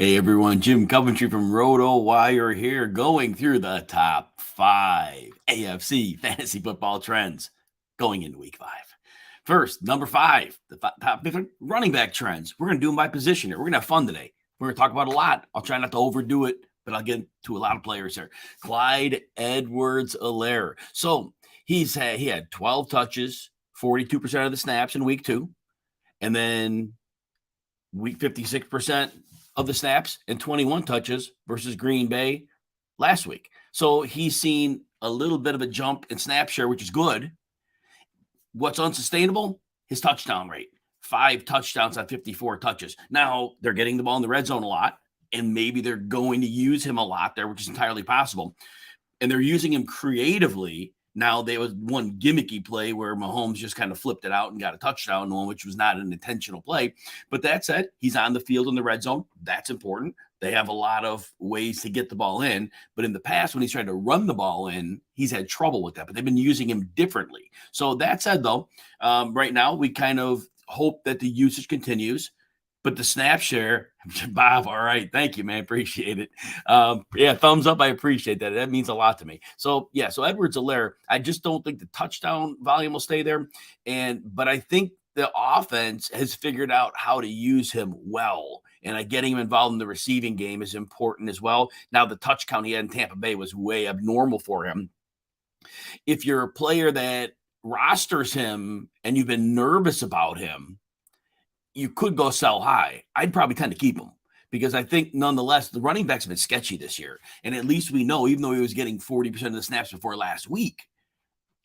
Hey everyone, Jim Coventry from RotoWire here, going through the top 5 AFC fantasy football trends going into week 5. First, number 5, the top different running back trends. We're going to do them by position here. We're going to have fun today. We're going to talk about a lot. I'll try not to overdo it, but I'll get to a lot of players here. Clyde-Edwards-Helaire. So he had 12 touches, 42% of the snaps in week 2, and then week 56% of the snaps and 21 touches versus Green Bay last week. So he's seen a little bit of a jump in snap share, which is good. What's unsustainable? His touchdown rate. 5 touchdowns on 54 touches. Now, they're getting the ball in the red zone a lot, and maybe they're going to use him a lot there, which is entirely possible. And they're using him creatively. Now, there was one gimmicky play where Mahomes just kind of flipped it out and got a touchdown, which was not an intentional play. But that said, he's on the field in the red zone. That's important. They have a lot of ways to get the ball in. But in the past, when he's tried to run the ball in, he's had trouble with that. But they've been using him differently. So that said, though, right now, we kind of hope that the usage continues. But the snap share, Bob, all right. Thank you, man. Appreciate it. Thumbs up. I appreciate that. That means a lot to me. So Edwards-Helaire, I just don't think the touchdown volume will stay there. But I think the offense has figured out how to use him well. And getting him involved in the receiving game is important as well. Now, the touch count he had in Tampa Bay was way abnormal for him. If you're a player that rosters him and you've been nervous about him, you could go sell high. I'd probably tend to keep him because I think nonetheless, the running backs have been sketchy this year. And at least we know, even though he was getting 40% of the snaps before last week,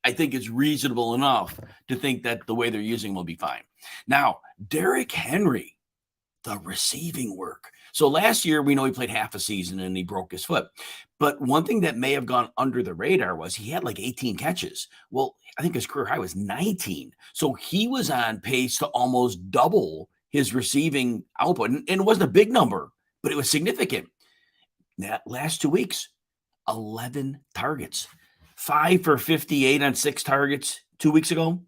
I think it's reasonable enough to think that the way they're using him will be fine. Now, Derrick Henry, the receiving work. So last year, we know he played half a season and he broke his foot. But one thing that may have gone under the radar was he had like 18 catches. Well, I think his career high was 19. So he was on pace to almost double his receiving output. And it wasn't a big number, but it was significant. That last 2 weeks, 11 targets, 5 for 58 on 6 targets 2 weeks ago,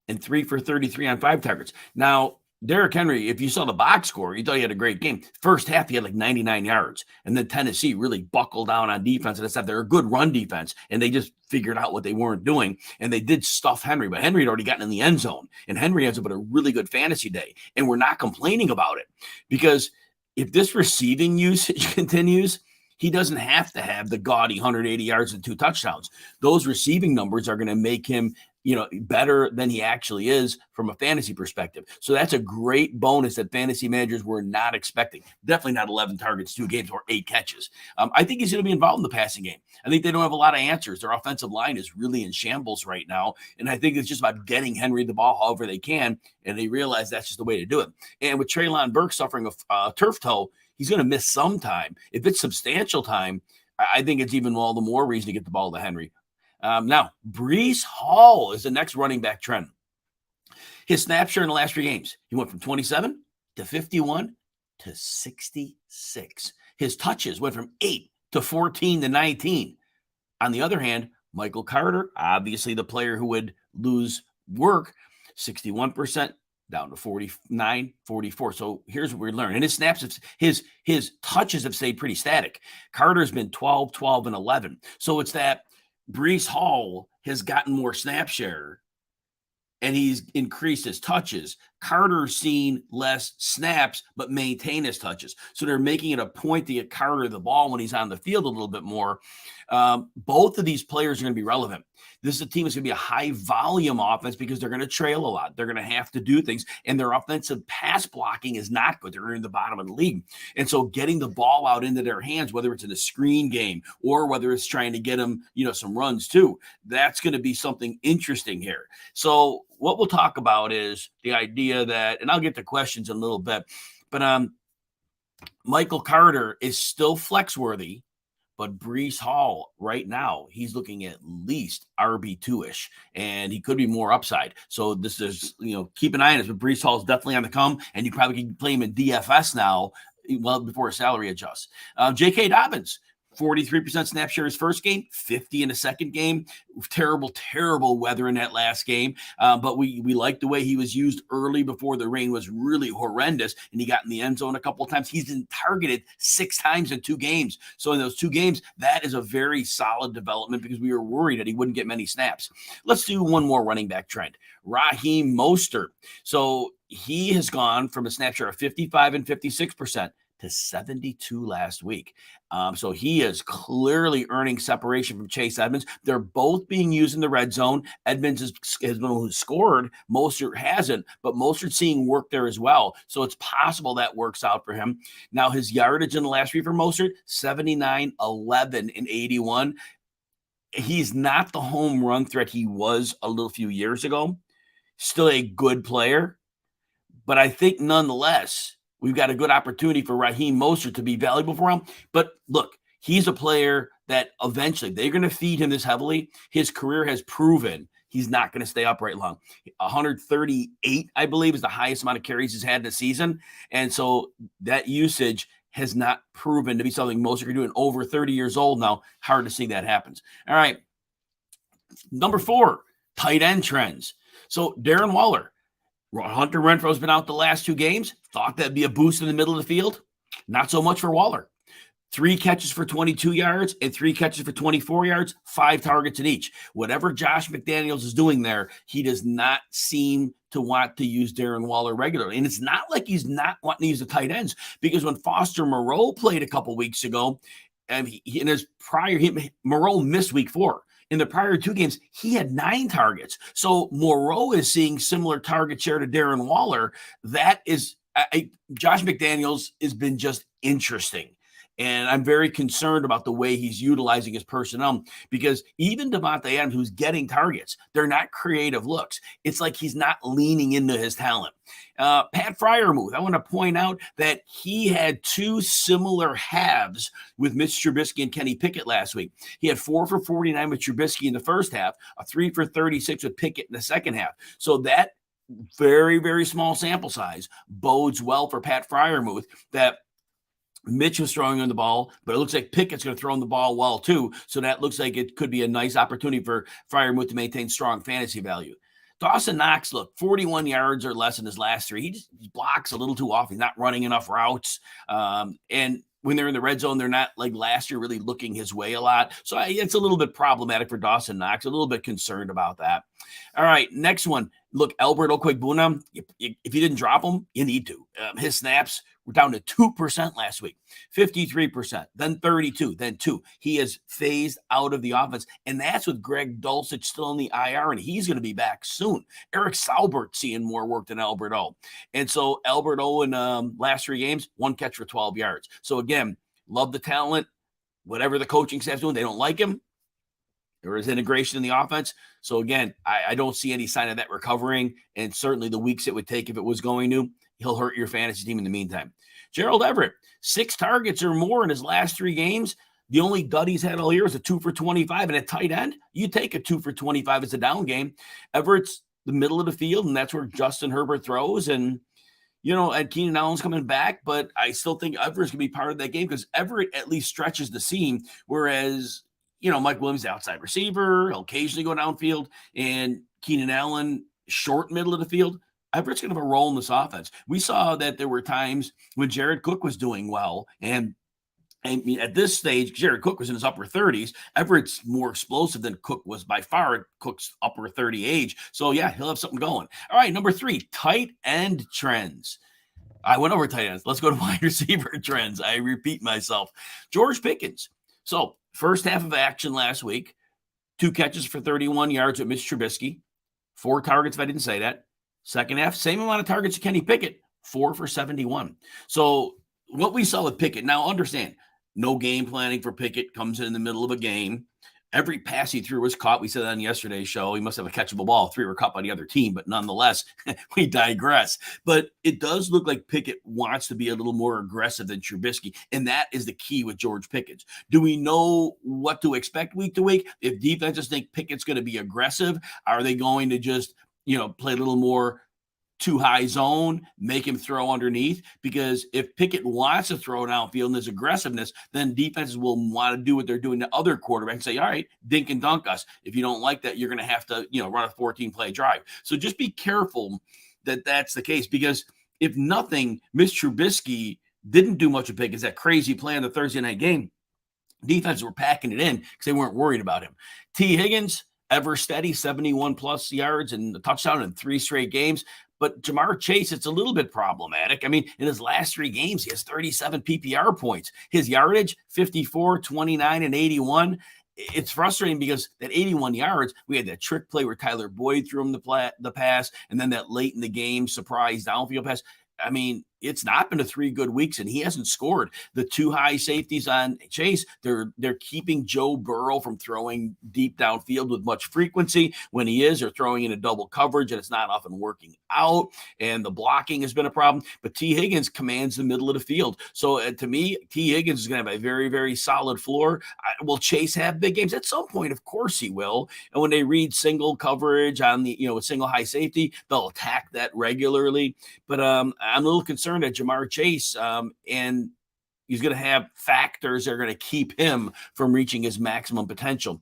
and 3 for 33 on 5 targets. Now, Derrick Henry, if you saw the box score, you thought he had a great game. First half, he had like 99 yards. And then Tennessee really buckled down on defense. And they're a good run defense. And they just figured out what they weren't doing. And they did stuff Henry. But Henry had already gotten in the end zone. And Henry ends up with a really good fantasy day. And we're not complaining about it. Because if this receiving usage continues, he doesn't have to have the gaudy 180 yards and 2 touchdowns. Those receiving numbers are going to make him better than he actually is from a fantasy perspective. So that's a great bonus that fantasy managers were not expecting. Definitely not 11 targets, 2 games, or 8 catches. I think he's going to be involved in the passing game. I think they don't have a lot of answers. Their offensive line is really in shambles right now. And I think it's just about getting Henry the ball however they can. And they realize that's just the way to do it. And with Treylon Burks suffering a turf toe, he's going to miss some time. If it's substantial time, I think it's even all the more reason to get the ball to Henry. Now, Breece Hall is the next running back trend. His snap share in the last 3 games, he went from 27 to 51 to 66. His touches went from 8 to 14 to 19. On the other hand, Michael Carter, obviously the player who would lose work, 61% down to 49, 44. So here's what we learned. And his snaps, his touches have stayed pretty static. Carter's been 12, 12, and 11. So it's that Breece Hall has gotten more snap share and he's increased his touches. Carter's seen less snaps, but maintain his touches. So they're making it a point to get Carter the ball when he's on the field a little bit more. Both of these players are going to be relevant. This is a team that's going to be a high volume offense because they're going to trail a lot. They're going to have to do things, and their offensive pass blocking is not good. They're in the bottom of the league. And so getting the ball out into their hands, whether it's in a screen game or whether it's trying to get them, some runs too, that's going to be something interesting here. So what we'll talk about is the idea that, and I'll get to questions in a little bit, but Michael Carter is still flex worthy. But Breece Hall, right now, he's looking at least RB2-ish, and he could be more upside. So this is, keep an eye on this. But Breece Hall is definitely on the come, and you probably can play him in DFS now, well, before his salary adjusts. J.K. Dobbins, 43% snap share his first game, 50 in the second game. Terrible weather in that last game. But we like the way he was used early before the rain was really horrendous, and he got in the end zone a couple of times. He's been targeted 6 times in 2 games. So in those 2 games, that is a very solid development because we were worried that he wouldn't get many snaps. Let's do one more running back trend. Raheem Mostert. So he has gone from a snap share of 55 and 56% to 72 last week. So he is clearly earning separation from Chase Edmonds. They're both being used in the red zone. Edmonds has been who scored. Mostert hasn't, but Mostert's seeing work there as well. So it's possible that works out for him. Now his yardage in the last week for Mostert, 79, 11, and 81. He's not the home run threat he was a few years ago. Still a good player. But I think nonetheless, we've got a good opportunity for Raheem Mostert to be valuable for him. But look, he's a player that eventually they're going to feed him this heavily. His career has proven he's not going to stay upright long. 138, I believe, is the highest amount of carries he's had in a season. And so that usage has not proven to be something Mostert can do. And over 30 years old now, hard to see that happens. All right. Number 4, tight end trends. So Darren Waller. Hunter Renfro's been out the last 2 games. Thought that'd be a boost in the middle of the field. Not so much for Waller. 3 catches for 22 yards and 3 catches for 24 yards, 5 targets in each. Whatever Josh McDaniels is doing there, he does not seem to want to use Darren Waller regularly. And it's not like he's not wanting to use the tight ends, because when Foster Moreau played a couple weeks ago, and Moreau missed week 4. In the prior 2 games, he had 9 targets. So Moreau is seeing similar target share to Darren Waller. That is, Josh McDaniels has been just interesting. And I'm very concerned about the way he's utilizing his personnel, because even Devontae Adams, who's getting targets, they're not creative looks. It's like he's not leaning into his talent. Pat Freiermuth, I want to point out that he had 2 similar halves with Mitch Trubisky and Kenny Pickett last week. He had 4 for 49 with Trubisky in the first half, a 3 for 36 with Pickett in the second half. So that very, very small sample size bodes well for Pat Freiermuth, that Mitch was throwing on the ball, but it looks like Pickett's going to throw on the ball well too. So that looks like it could be a nice opportunity for Freiermuth to maintain strong fantasy value. Dawson Knox, look, 41 yards or less in his last 3. He blocks a little too often. He's not running enough routes. And when they're in the red zone, they're not like last year really looking his way a lot. So it's a little bit problematic for Dawson Knox. A little bit concerned about that. All right, next one. Look, Albert Okwuegbunam, if you didn't drop him, you need to. His snaps were down to 2% last week, 53%, then 32, then 2. He is phased out of the offense, and that's with Greg Dulcich still in the IR, and he's going to be back soon. Eric Saubert seeing more work than Albert O. And so Albert O in last 3 games, 1 catch for 12 yards. So again, love the talent. Whatever the coaching staff's doing, they don't like him. There is integration in the offense. So again, I don't see any sign of that recovering, and certainly the weeks it would take if it was going to, he'll hurt your fantasy team in the meantime. Gerald Everett, 6 targets or more in his last 3 games. The only dud he's had all year is a 2 for 25, and a tight end, you take a 2 for 25 as a down game. Everett's the middle of the field, and that's where Justin Herbert throws. And, and Keenan Allen's coming back, but I still think Everett's going to be part of that game because Everett at least stretches the seam, whereas Mike Williams, the outside receiver, he'll occasionally go downfield, and Keenan Allen, short middle of the field. Everett's going to have a role in this offense. We saw that there were times when Jared Cook was doing well, and at this stage, Jared Cook was in his upper 30s. Everett's more explosive than Cook was by far at Cook's upper 30 age. So, yeah, he'll have something going. All right, number 3, tight end trends. I went over tight ends. Let's go to wide receiver trends. I repeat myself. George Pickens. So, first half of action last week, 2 catches for 31 yards with Mitch Trubisky, 4 targets if I didn't say that. Second half, same amount of targets to Kenny Pickett, 4 for 71. So what we saw with Pickett, now understand, no game planning for Pickett, comes in the middle of a game. Every pass he threw was caught. We said that on yesterday's show. He must have a catchable ball. 3 were caught by the other team, but nonetheless, we digress. But it does look like Pickett wants to be a little more aggressive than Trubisky, and that is the key with George Pickens. Do we know what to expect week to week? If defenses think Pickett's going to be aggressive, are they going to just, play a little more too high zone, make him throw underneath, because if Pickett wants to throw downfield and there's aggressiveness, then defenses will want to do what they're doing to other quarterbacks and say, all right, dink and dunk us. If you don't like that, you're going to have to, run a 14-play drive. So just be careful that that's the case, because if nothing, Mitch Trubisky didn't do much of Pickens, that crazy play in the Thursday night game. Defenses were packing it in because they weren't worried about him. T. Higgins, ever steady, 71-plus yards and a touchdown in 3 straight games. But Jamar Chase, it's a little bit problematic. I mean, in his last 3 games, he has 37 PPR points. His yardage, 54, 29, and 81. It's frustrating because that 81 yards, we had that trick play where Tyler Boyd threw him the pass, and then that late in the game surprise downfield pass. I mean, it's not been 3 good weeks, and he hasn't scored. The 2 high safeties on Chase, they're keeping Joe Burrow from throwing deep downfield with much frequency. When he is, they're throwing in a double coverage, and it's not often working out, and the blocking has been a problem. But T. Higgins commands the middle of the field. So to me, T. Higgins is going to have a very, very solid floor. Will Chase have big games? At some point, of course he will. And when they read single coverage on the, with single high safety, they'll attack that regularly. But I'm a little concerned at Jamar Chase, and he's going to have factors that are going to keep him from reaching his maximum potential.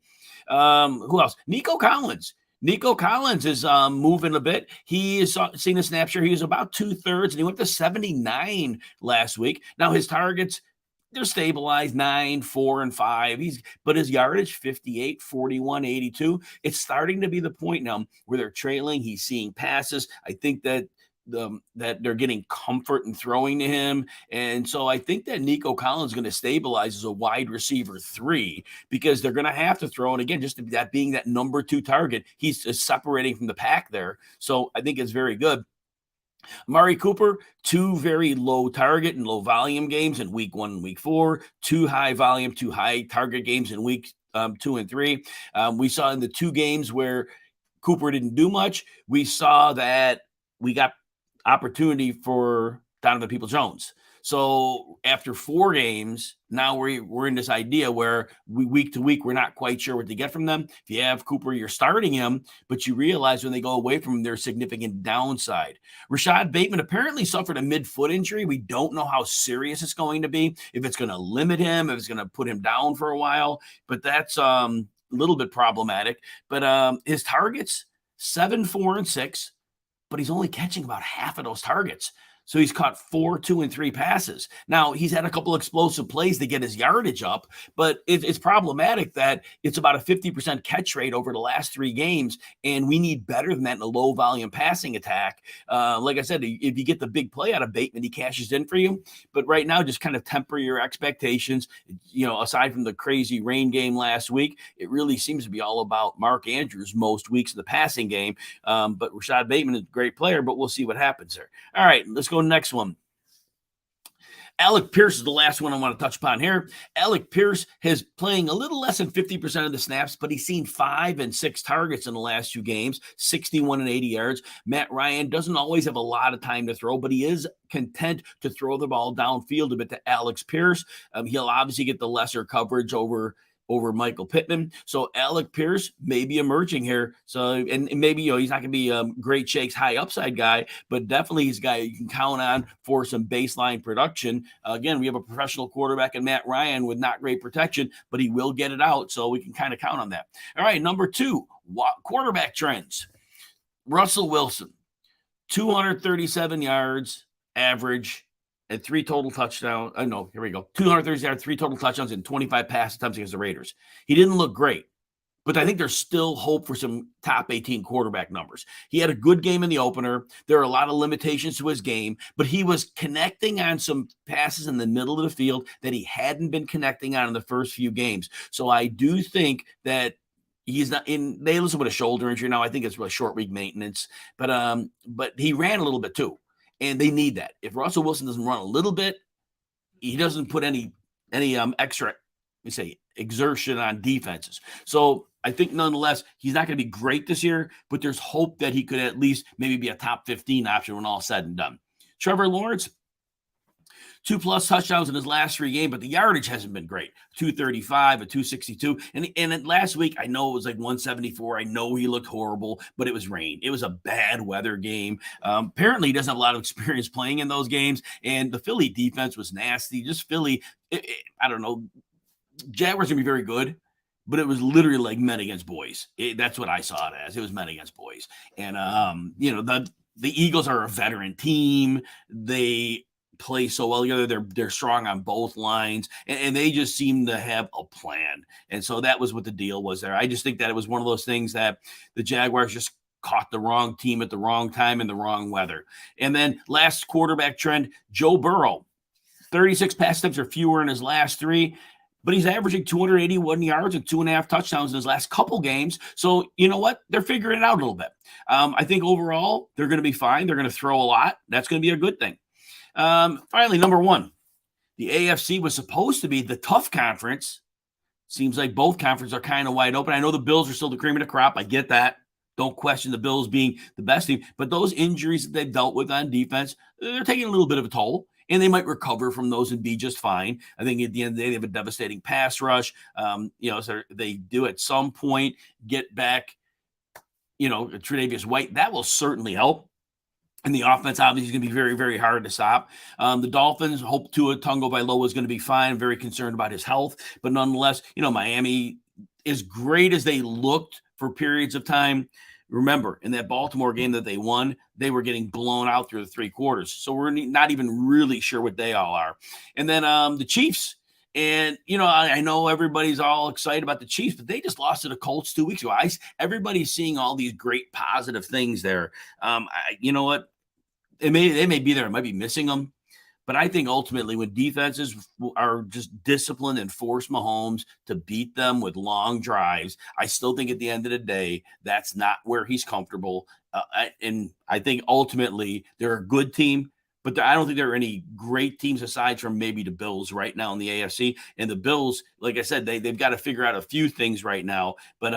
Who else? Nico Collins. Nico Collins is moving a bit. He is seen a snapshot. He was about 2/3, and he went to 79 last week. Now his targets, they're stabilized 9, 4, and 5. But his yardage, 58, 41, 82. It's starting to be the point now where they're trailing. He's seeing passes. I think that they're getting comfort in throwing to him. And so I think that Nico Collins is going to stabilize as a wide receiver 3, because they're going to have to throw. And again, just that being that number 2 target, he's separating from the pack there. So I think it's very good. Amari Cooper, 2 very low target and low volume games in week 1 and week 4, 2 high volume, 2 high target games in week 2 and 3. We saw in the 2 games where Cooper didn't do much, we saw that we got opportunity for Donovan Peoples-Jones. So after 4 games, now we're in this idea where week to week, we're not quite sure what to get from them. If you have Cooper, you're starting him, but you realize when they go away from him, there's significant downside. Rashad Bateman apparently suffered a mid-foot injury. We don't know how serious it's going to be, if it's going to limit him, if it's going to put him down for a while, but that's a little bit problematic. But his targets, 7, 4, and 6, but he's only catching about half of those targets. So he's caught 4, 2, and 3 passes. Now, he's had a couple explosive plays to get his yardage up, but it's problematic that it's about a 50% catch rate over the last 3 games, and we need better than that in a low-volume passing attack. Like I said, if you get the big play out of Bateman, he cashes in for you. But right now, just kind of temper your expectations. Aside from the crazy rain game last week, it really seems to be all about Mark Andrews most weeks of the passing game. But Rashad Bateman is a great player, but we'll see what happens there. All right, let's go next one. Alec Pierce is the last one I want to touch upon here. Alec Pierce is playing a little less than 50% of the snaps, but he's seen 5 and 6 targets in the last 2 games, 61 and 80 yards. Matt Ryan doesn't always have a lot of time to throw, but he is content to throw the ball downfield a bit to Alex Pierce. He'll obviously get the lesser coverage over Michael Pittman. So Alec Pierce may be emerging here. So, and maybe, he's not going to be a great shakes, high upside guy, but definitely he's a guy you can count on for some baseline production. Again, we have a professional quarterback in Matt Ryan with not great protection, but he will get it out. So we can kind of count on that. All right. Number 2, quarterback trends. Russell Wilson, 237 yards average, and 3 total touchdowns. Here we go. 230 yards, 3 total touchdowns, and 25 pass attempts against the Raiders. He didn't look great, but I think there's still hope for some top 18 quarterback numbers. He had a good game in the opener. There are a lot of limitations to his game, but he was connecting on some passes in the middle of the field that he hadn't been connecting on in the first few games. So I do think that he's not in. They listen with a shoulder injury now. I think it's a short week maintenance, but he ran a little bit too. And they need that. If Russell Wilson doesn't run a little bit, he doesn't put any extra, exertion on defenses. So I think nonetheless, he's not going to be great this year, but there's hope that he could at least maybe be a top 15 option when all said and done. Trevor Lawrence, 2+ touchdowns in his last 3 games, but the yardage hasn't been great. 235, a 262. And last week, I know it was like 174. I know he looked horrible, but it was rain. It was a bad weather game. Apparently, he doesn't have a lot of experience playing in those games. And the Philly defense was nasty. Just Philly, I don't know. Jaguars going to be very good, but it was literally like men against boys. That's what I saw it as. It was men against boys. And, the Eagles are a veteran team. They play so well together. They're strong on both lines, and they just seem to have a plan. And so that was what the deal was there. I just think that it was one of those things that the Jaguars just caught the wrong team at the wrong time in the wrong weather. And then last quarterback trend, Joe Burrow, 36 pass attempts or fewer in his last 3. But he's averaging 281 yards and 2.5 touchdowns in his last couple games. So you know what? They're figuring it out a little bit. I think overall, they're going to be fine. They're going to throw a lot. That's going to be a good thing. Finally, number 1, the AFC was supposed to be the tough conference. Seems like both conferences are kind of wide open. I know the Bills are still the cream of the crop. I get that. Don't question the Bills being the best team. But those injuries that they've dealt with on defense, they're taking a little bit of a toll. And they might recover from those and be just fine. I think at the end of the day, they have a devastating pass rush. So they do at some point get back, Tre'Davious White. That will certainly help. And the offense obviously is going to be very, very hard to stop. The Dolphins hope Tua Tagovailoa is going to be fine. I'm very concerned about his health. But nonetheless, Miami, as great as they looked for periods of time, remember, in that Baltimore game that they won, they were getting blown out through the 3 quarters. So we're not even really sure what they all are. And then the Chiefs. And, I know everybody's all excited about the Chiefs, but they just lost to the Colts 2 weeks ago. Everybody's seeing all these great positive things there. You know what? They may be there. I might be missing them. But I think ultimately when defenses are just disciplined and force Mahomes to beat them with long drives, I still think at the end of the day, that's not where he's comfortable. And I think ultimately they're a good team, but I don't think there are any great teams aside from maybe the Bills right now in the AFC. And the Bills, like I said, they've got to figure out a few things right now. But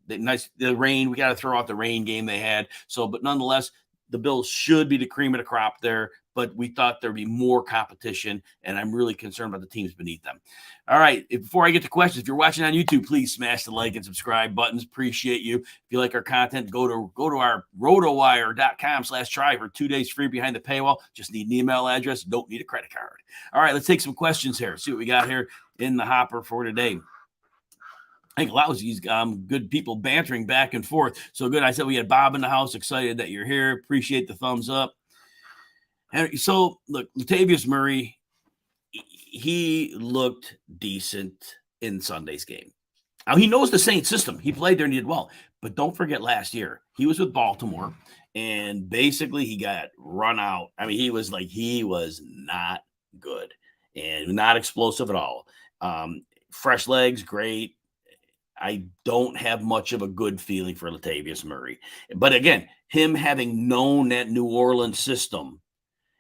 the rain, we got to throw out the rain game they had. So, but nonetheless, the Bills should be the cream of the crop there, but we thought there'd be more competition, and I'm really concerned about the teams beneath them. All right, before I get to questions, if you're watching on YouTube, please smash the like and subscribe buttons. Appreciate you. If you like our content, go to our rotowire.com/try for 2 days free behind the paywall. Just need an email address. Don't need a credit card. All right, let's take some questions here. See what we got here in the hopper for today. I think a lot of these good people bantering back and forth. So good. I said we had Bob in the house. Excited that you're here. Appreciate the thumbs up. And so, look, Latavius Murray, he looked decent in Sunday's game. Now, he knows the Saints system. He played there and did well. But don't forget last year, he was with Baltimore, and basically he got run out. I mean, he was not good and not explosive at all. Fresh legs, great. I don't have much of a good feeling for Latavius Murray. But again, him having known that New Orleans system,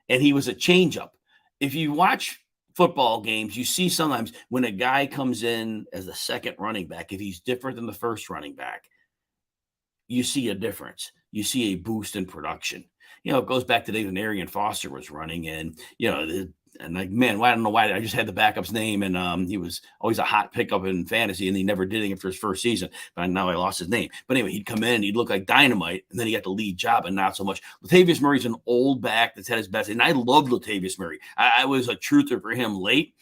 and he was a changeup. If you watch football games, you see sometimes when a guy comes in as the second running back, if he's different than the first running back, you see a difference. You see a boost in production. It goes back to when Arian Foster was running, and and like, man, I don't know why I just had the backup's name, and he was always a hot pickup in fantasy, and he never did it for his first season. But now I lost his name. But anyway, he'd come in, and he'd look like dynamite, and then he got the lead job, and not so much. Latavius Murray's an old back that's had his best, and I love Latavius Murray. I was a truther for him late.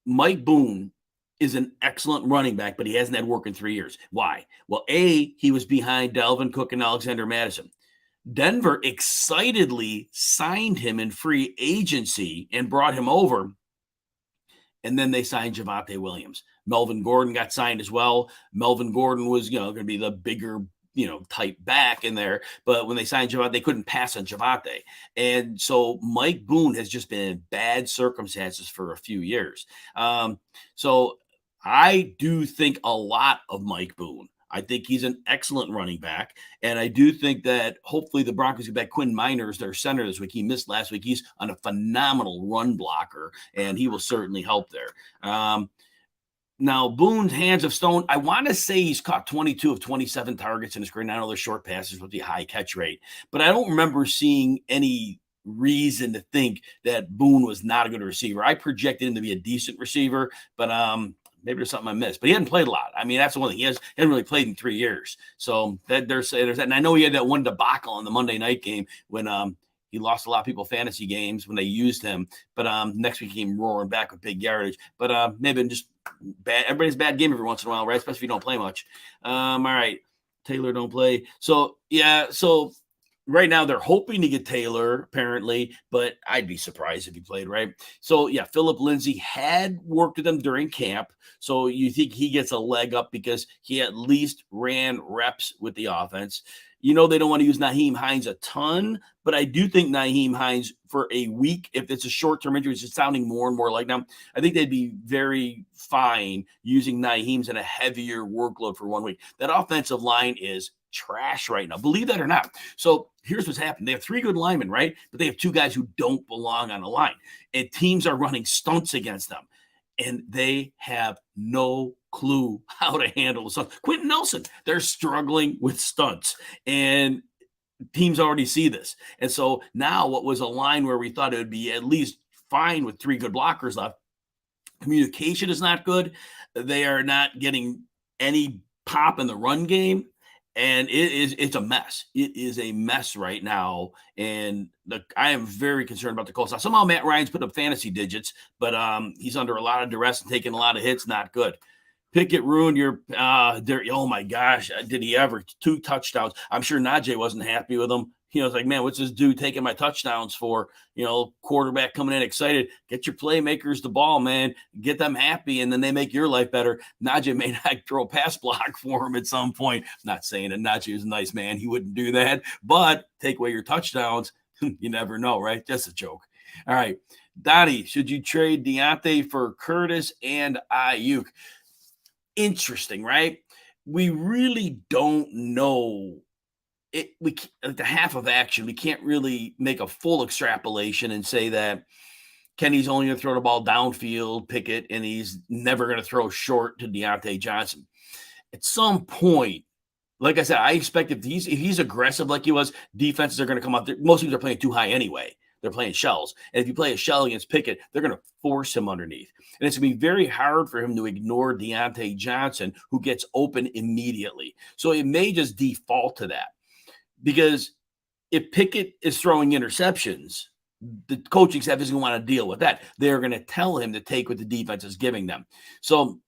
Mike Boone is an excellent running back, but he hasn't had work in 3 years. Why? Well, he was behind Dalvin Cook and Alexander Mattison. Denver excitedly signed him in free agency and brought him over. And then they signed Javonte Williams. Melvin Gordon got signed as well. Melvin Gordon was, going to be the bigger, type back in there. But when they signed Javonte, they couldn't pass on Javonte. And so Mike Boone has just been in bad circumstances for a few years. So I do think a lot of Mike Boone. I think he's an excellent running back. And I do think that hopefully the Broncos get back Quinn Miners, their center this week. He missed last week. He's on a phenomenal run blocker, and he will certainly help there. Now, Boone's hands of stone, I want to say he's caught 22 of 27 targets in his career. I know they're short passes with the high catch rate, but I don't remember seeing any reason to think that Boone was not a good receiver. I projected him to be a decent receiver, but maybe there's something I missed. But he hadn't played a lot. I mean, that's the one thing. He hasn't really played in 3 years. So there's that. And I know he had that one debacle in the Monday night game when he lost a lot of people fantasy games when they used him. But next week he came roaring back with big yardage. But maybe just bad. Everybody's bad game every once in a while, right? Especially if you don't play much. All right. Taylor don't play. So, yeah. So right now they're hoping to get Taylor, apparently, but I'd be surprised if he played, right? So, yeah, Philip Lindsay had worked with them during camp. So you think he gets a leg up because he at least ran reps with the offense. They don't want to use Nyheim Hines a ton, but I do think Nyheim Hines for a week, if it's a short-term injury, it's just sounding more and more like now. I think they'd be very fine using Nyheim's in a heavier workload for 1 week. That offensive line is trash right now, believe that or not. So here's what's happened. They have 3 good linemen, right? But they have 2 guys who don't belong on the line. And teams are running stunts against them. And they have no clue how to handle the stunts. Quentin Nelson, they're struggling with stunts. And teams already see this. And so now what was a line where we thought it would be at least fine with 3 good blockers left, communication is not good. They are not getting any pop in the run game. And it's a mess. It is a mess right now. And I am very concerned about the Colts. Now, somehow Matt Ryan's put up fantasy digits, but he's under a lot of duress and taking a lot of hits. Not good. Pickett ruined your oh my gosh, did he ever? 2 touchdowns. I'm sure Najee wasn't happy with him. It's like, man, what's this dude taking my touchdowns for? Quarterback coming in excited. Get your playmakers the ball, man. Get them happy, and then they make your life better. Najee may not throw a pass block for him at some point. I'm not saying that Najee is a nice man. He wouldn't do that. But take away your touchdowns. You never know, right? Just a joke. All right. Donnie, should you trade Deontay for Curtis and Ayuk? Interesting, right? We really don't know. The half of action, we can't really make a full extrapolation and say that Kenny's only going to throw the ball downfield, Pickett, and he's never going to throw short to Deontay Johnson. At some point, like I said, I expect if he's aggressive like he was, defenses are going to come out there. Most teams are playing too high anyway. They're playing shells. And if you play a shell against Pickett, they're going to force him underneath. And it's going to be very hard for him to ignore Deontay Johnson, who gets open immediately. So it may just default to that. Because if Pickett is throwing interceptions, the coaching staff isn't going to want to deal with that. They're going to tell him to take what the defense is giving them. So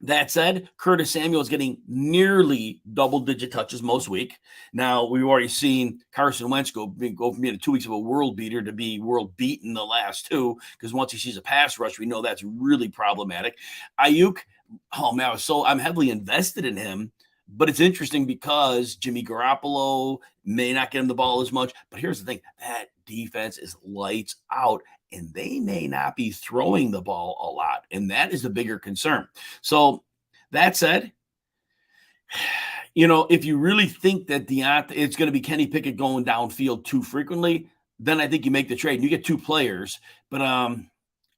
that said, Curtis Samuel is getting nearly double-digit touches most week. Now, we've already seen Carson Wentz go from being 2 weeks of a world beater to be world beaten the last 2, because once he sees a pass rush, we know that's really problematic. Ayuk, oh man, I'm heavily invested in him. But it's interesting because Jimmy Garoppolo may not get him the ball as much. But here's the thing. That defense is lights out, and they may not be throwing the ball a lot. And that is the bigger concern. So that said, if you really think that it's going to be Kenny Pickett going downfield too frequently, then I think you make the trade. You get 2 players. But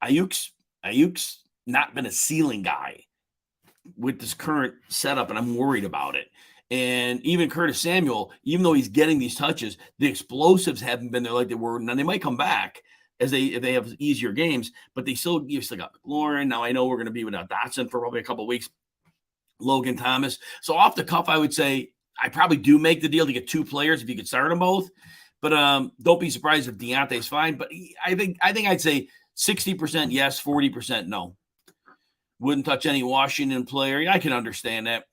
Ayuk's not been a ceiling guy with this current setup, and I'm worried about it. And even Curtis Samuel, even though he's getting these touches, the explosives haven't been there like they were. Now they might come back if they have easier games, but you still got McLaurin. Now I know we're going to be without Dotson for probably a couple of weeks. Logan Thomas. So off the cuff, I would say I probably do make the deal to get 2 players if you could start them both. But don't be surprised if Deontay's fine. But I think I'd say 60% yes, 40% no. Wouldn't touch any Washington player. I can understand that.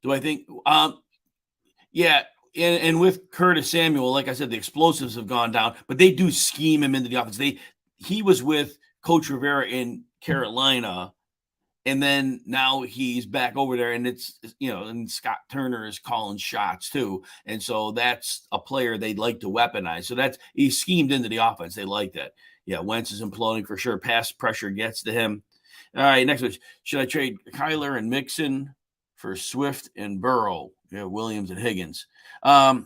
Do I think? Yeah. And with Curtis Samuel, like I said, the explosives have gone down, but they do scheme him into the offense. He was with Coach Rivera in Carolina, and then now he's back over there, and and Scott Turner is calling shots too. And so that's a player they'd like to weaponize. So he's schemed into the offense. They like that. Yeah, Wentz is imploding for sure. Pass pressure gets to him. All right, next one. Should I trade Kyler and Mixon for Swift and Burrow? Yeah, Williams and Higgins. I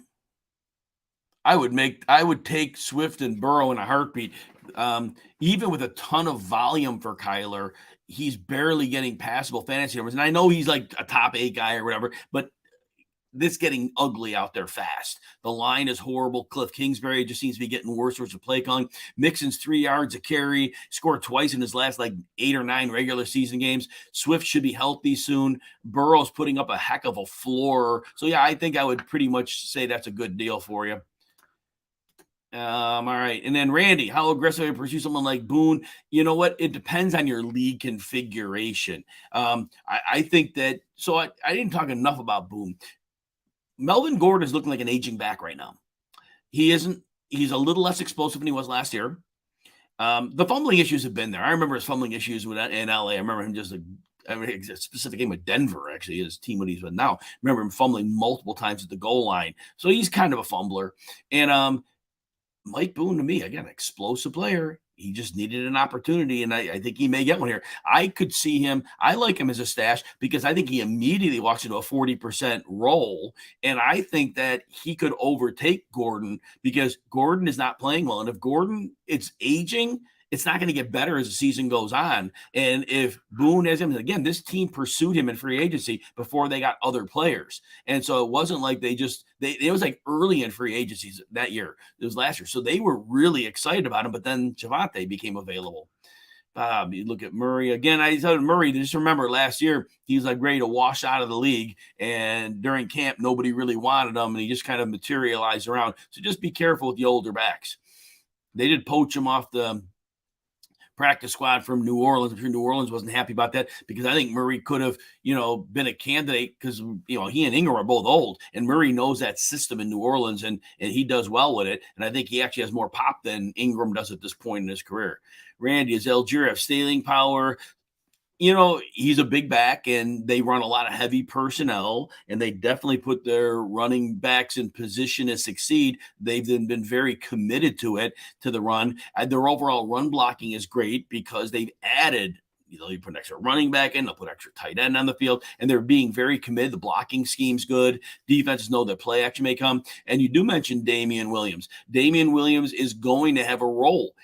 would take Swift and Burrow in a heartbeat. Even with a ton of volume for Kyler, he's barely getting passable fantasy numbers. And I know he's like a top 8 guy or whatever, but this getting ugly out there fast. The line is horrible. Cliff Kingsbury just seems to be getting worse with play calling. Mixon's 3 yards a carry, scored twice in his last 8 or 9 regular season games. Swift should be healthy soon. Burrow's putting up a heck of a floor. So, yeah, I think I would pretty much say that's a good deal for you. All right. And then Randy, how aggressively pursue someone like Boone? You know what? It depends on your league configuration. I think that, so I didn't talk enough about Boone. Melvin Gordon is looking like an aging back right now. He's a little less explosive than he was last year. The fumbling issues have been there. I remember his fumbling issues in LA. I remember him just a specific game with Denver, actually, his team when he's with now. I remember him fumbling multiple times at the goal line. So he's kind of a fumbler. And Mike Boone, to me, again, explosive player. He just needed an opportunity, and I think he may get one here. I could see him. I like him as a stash because I think he immediately walks into a 40% role, and I think that he could overtake Gordon because Gordon is not playing well. And if Gordon, it's aging, it's not going to get better as the season goes on. And if Boone has him, again, this team pursued him in free agency before they got other players. And so it wasn't like it was like early in free agencies that year. It was last year. So they were really excited about him, but then Javonte became available. You look at Murray. Again, I told Murray, just remember last year, he was ready to wash out of the league. And during camp, nobody really wanted him, and he just kind of materialized around. So just be careful with the older backs. They did poach him off the practice squad from New Orleans. I'm sure New Orleans wasn't happy about that because I think Murray could have, been a candidate because, he and Ingram are both old, and Murray knows that system in New Orleans, and he does well with it. And I think he actually has more pop than Ingram does at this point in his career. Randy, is Algier have stealing power? He's a big back, and they run a lot of heavy personnel, and they definitely put their running backs in position to succeed. They've been very committed to the run. And their overall run blocking is great because they've added, you put an extra running back in, they'll put extra tight end on the field, and they're being very committed. The blocking scheme's good. Defenses know that play action may come. And you do mention Damian Williams. Damian Williams is going to have a role.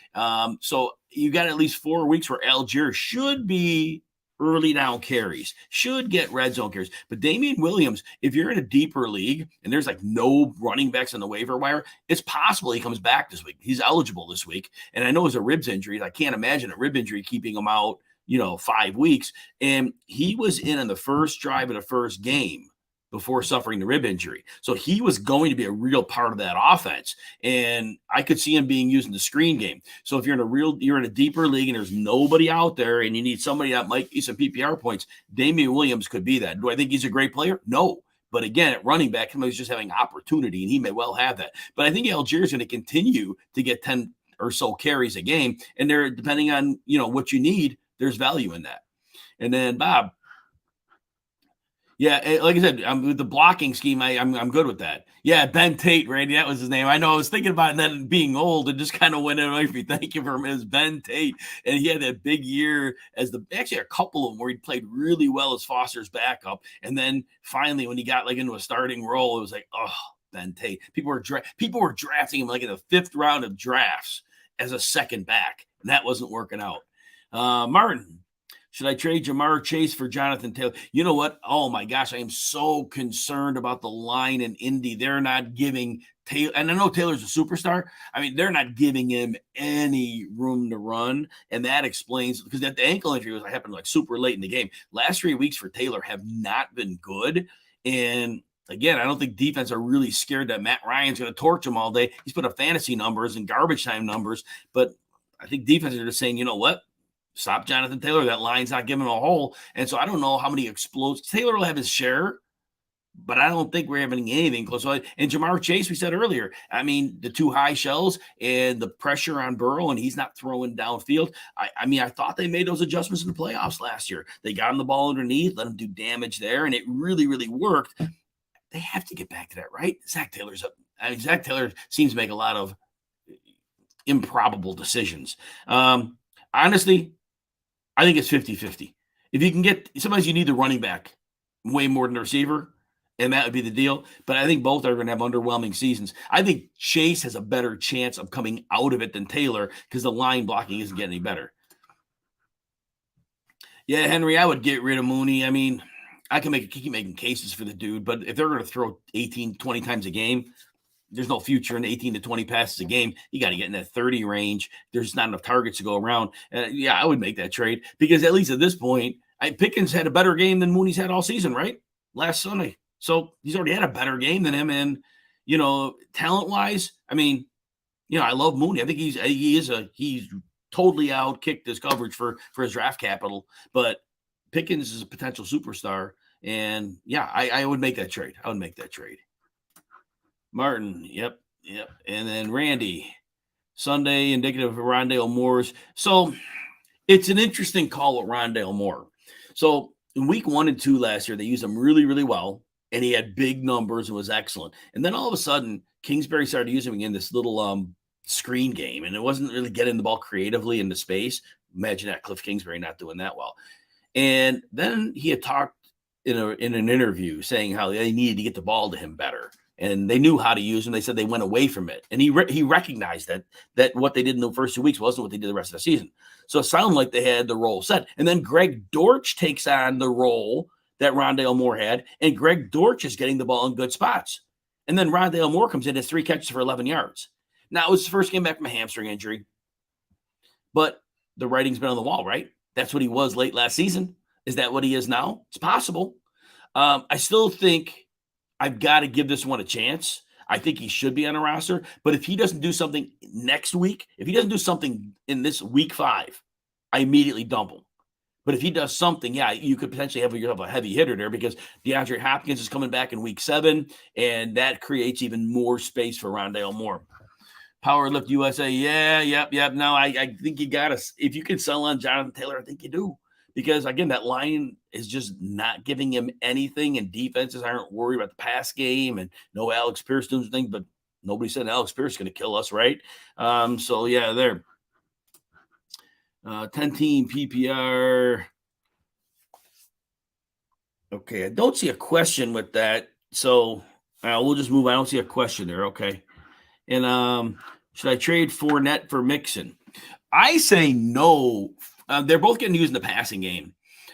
So you got at least 4 weeks where Algier should be early down carries, should get red zone carries. But Damian Williams, if you're in a deeper league and there's no running backs on the waiver wire, it's possible he comes back this week. He's eligible this week. And I know it's a ribs injury. I can't imagine a rib injury keeping him out, 5 weeks. And he was in on the first drive of the first game before suffering the rib injury. So he was going to be a real part of that offense. And I could see him being used in the screen game. So if you're in a deeper league and there's nobody out there and you need somebody that might get some PPR points, Damian Williams could be that. Do I think he's a great player? No. But again, at running back, he's just having opportunity, and he may well have that. But I think Algier is going to continue to get 10 or so carries a game. And they're, depending on, what you need, there's value in that. And then Bob, yeah, like I said, with the blocking scheme, I'm good with that. Yeah, Ben Tate, Randy, that was his name. I know I was thinking about that being old and just kind of went away from me. Thank you for him. It was Ben Tate. And he had that big year actually a couple of them where he played really well as Foster's backup. And then finally, when he got into a starting role, it was Ben Tate. People were drafting him in the 5th round of drafts as a second back. And that wasn't working out. Martin. Should I trade Jamar Chase for Jonathan Taylor? You know what? Oh, my gosh. I am so concerned about the line in Indy. They're not giving Taylor, and I know Taylor's a superstar. I mean, they're not giving him any room to run, and that explains, because that the ankle injury happened super late in the game. Last 3 weeks for Taylor have not been good, and again, I don't think defense are really scared that Matt Ryan's going to torch him all day. He's put up fantasy numbers and garbage time numbers, but I think defenses are just saying, you know what? Stop Jonathan Taylor. That line's not giving him a hole. And so I don't know how many explodes. Taylor will have his share, but I don't think we're having anything close. And Jamar Chase, we said earlier, I mean, the 2 high shells and the pressure on Burrow, and he's not throwing downfield. I thought they made those adjustments in the playoffs last year. They got him the ball underneath, let him do damage there, and it really, really worked. They have to get back to that, right? Zach Taylor seems to make a lot of improbable decisions. Honestly, I think it's 50-50. If you can get – sometimes you need the running back way more than the receiver, and that would be the deal. But I think both are going to have underwhelming seasons. I think Chase has a better chance of coming out of it than Taylor because the line blocking isn't getting any better. Yeah, Henry, I would get rid of Mooney. I mean, I can keep making cases for the dude, but if they're going to throw 18, 20 times a game, there's no future in 18 to 20 passes a game. You got to get in that 30 range. There's not enough targets to go around. Yeah, I would make that trade because at least at this point, Pickens had a better game than Mooney's had all season, right? Last Sunday. So he's already had a better game than him. And, talent-wise, I mean, I love Mooney. I think he's totally outkicked his coverage for his draft capital. But Pickens is a potential superstar. And, yeah, I would make that trade. Martin, yep. And then Randy, Sunday, indicative of Rondale Moore's. So it's an interesting call with Rondale Moore. So in week 1 and 2 last year, they used him really, really well, and he had big numbers and was excellent. And then all of a sudden, Kingsbury started using him in this little screen game, and it wasn't really getting the ball creatively into space. Imagine that, Cliff Kingsbury not doing that well. And then he had talked in an interview saying how they needed to get the ball to him better. And they knew how to use him. They said they went away from it. And he recognized that what they did in the first 2 weeks wasn't what they did the rest of the season. So it sounded like they had the role set. And then Greg Dortch takes on the role that Rondale Moore had. And Greg Dortch is getting the ball in good spots. And then Rondale Moore comes in, has 3 catches for 11 yards. Now, it was his first game back from a hamstring injury. But the writing's been on the wall, right? That's what he was late last season. Is that what he is now? It's possible. I still think I've got to give this one a chance. I think he should be on a roster. But if he doesn't do something next week, if he doesn't do something in this week 5, I immediately dump him. But if he does something, yeah, you could potentially have a heavy hitter there because DeAndre Hopkins is coming back in week 7, and that creates even more space for Rondale Moore. Power Lift USA, yep. No, I think you got to – if you can sell on Jonathan Taylor, I think you do. Because, again, that line is just not giving him anything, and defenses aren't worried about the pass game, and no Alex Pierce doing anything, but nobody said Alex Pierce is going to kill us, right? So, yeah, there. 10-team PPR. Okay, I don't see a question with that, so we'll just move on. I don't see a question there, okay. And should I trade Fournette for Mixon? I say no. They're both getting used in the passing game.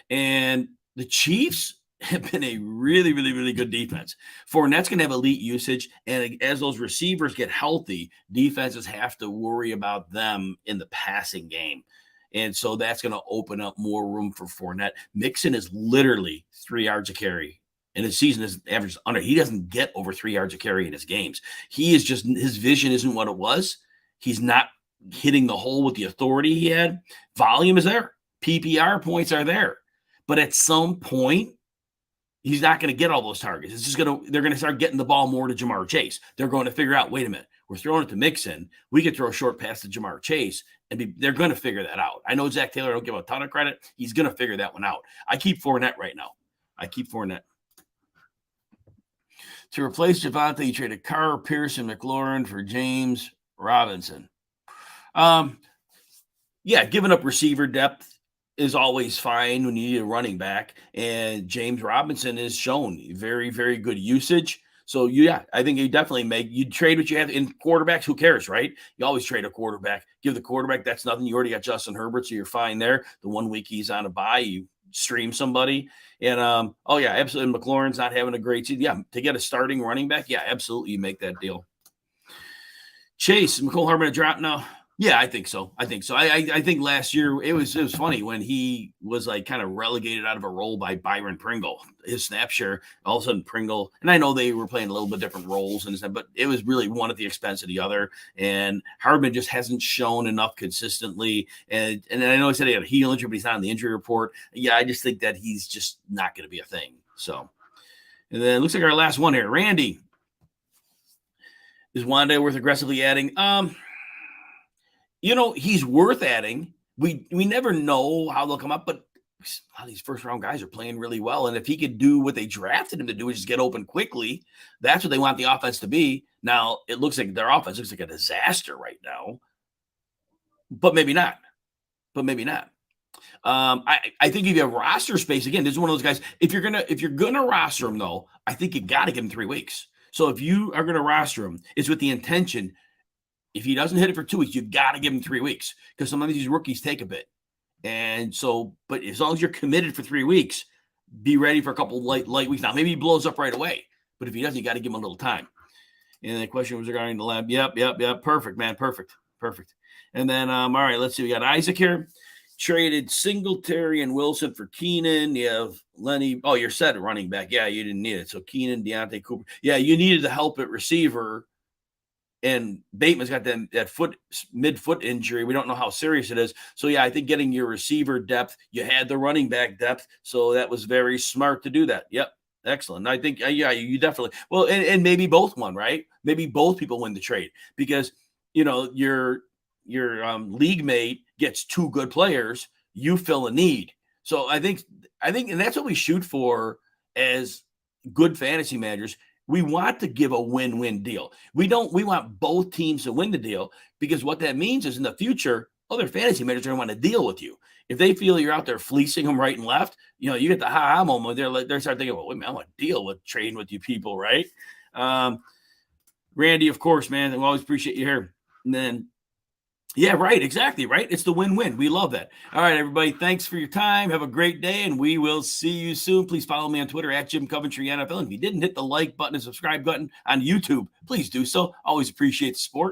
And the Chiefs have been a really, really, really good defense. Fournette's going to have elite usage. And as those receivers get healthy, defenses have to worry about them in the passing game. And so that's going to open up more room for Fournette. Mixon is literally 3 yards a carry. And his season is average under. He doesn't get over 3 yards a carry in his games. He is just, his vision isn't what it was. He's not hitting the hole with the authority he had. Volume is there. PPR points are there. But at some point, he's not going to get all those targets. It's just they're going to start getting the ball more to Jamar Chase. They're going to figure out, wait a minute, we're throwing it to Mixon. We could throw a short pass to Jamar Chase, and they're going to figure that out. I know Zach Taylor don't give a ton of credit. He's going to figure that one out. I keep Fournette right now. To replace Javonte, you traded Carr, Pearson, McLaurin for James Robinson. Yeah, giving up receiver depth is always fine when you need a running back. And James Robinson has shown very, very good usage. So, yeah, I think you definitely you trade what you have in quarterbacks. Who cares, right? You always trade a quarterback. Give the quarterback, that's nothing. You already got Justin Herbert, so you're fine there. The 1 week he's on a bye, you stream somebody. And, yeah, absolutely. McLaurin's not having a great season. Yeah, to get a starting running back, yeah, absolutely, you make that deal. Chase, McCole Hardman a drop now? Yeah, I think so. I think last year it was funny when he was like kind of relegated out of a role by Byron Pringle. His snap share, all of a sudden Pringle, and I know they were playing a little bit different roles, but it was really one at the expense of the other. And Hardman just hasn't shown enough consistently. And I know he said he had a heel injury, but he's not on the injury report. Yeah, I just think that he's just not going to be a thing. So, and then it looks like our last one here, Randy. Is Wanda worth aggressively adding? He's worth adding. We never know how they'll come up, but a lot of these first-round guys are playing really well. And if he could do what they drafted him to do, which is get open quickly, that's what they want the offense to be. Now, it looks like their offense looks like a disaster right now, but maybe not. I think if you have roster space, again, this is one of those guys. If you're gonna roster him, though, I think you got to give him 3 weeks. So if you are going to roster him, it's with the intention. If he doesn't hit it for 2 weeks, you got to give him 3 weeks because some of these rookies take a bit. And so, but as long as you're committed for 3 weeks, be ready for a couple light weeks. Now, maybe he blows up right away, but if he doesn't, you got to give him a little time. And the question was regarding the lab. Yep. Perfect, man. Perfect. And then, all right, let's see. We got Isaac here. Traded Singletary and Wilson for Keenan. You have Lenny. Oh, you're set at running back. Yeah, you didn't need it. So Keenan, Deontay Cooper. Yeah, you needed the help at receiver. And Bateman's got that mid-foot injury. We don't know how serious it is. So, yeah, I think getting your receiver depth, you had the running back depth. So that was very smart to do that. Yep. Excellent. I think, yeah, you definitely. Well, and maybe both won, right? Maybe both people win the trade because, your league mate gets two good players, you fill a need. So I think, and that's what we shoot for as good fantasy managers. We want to give a win-win deal. We want both teams to win the deal because what that means is in the future, other fantasy managers are going to want to deal with you. If they feel you're out there fleecing them right and left, you get the ha-ha moment. They're start thinking, well, wait a minute, I want to deal with trading with you people, right? Randy, of course, man. We always appreciate you here. And then, yeah, right. Exactly. Right. It's the win-win. We love that. All right, everybody. Thanks for your time. Have a great day, and we will see you soon. Please follow me on Twitter at Jim Coventry NFL. And if you didn't hit the like button and subscribe button on YouTube, please do so. Always appreciate the support.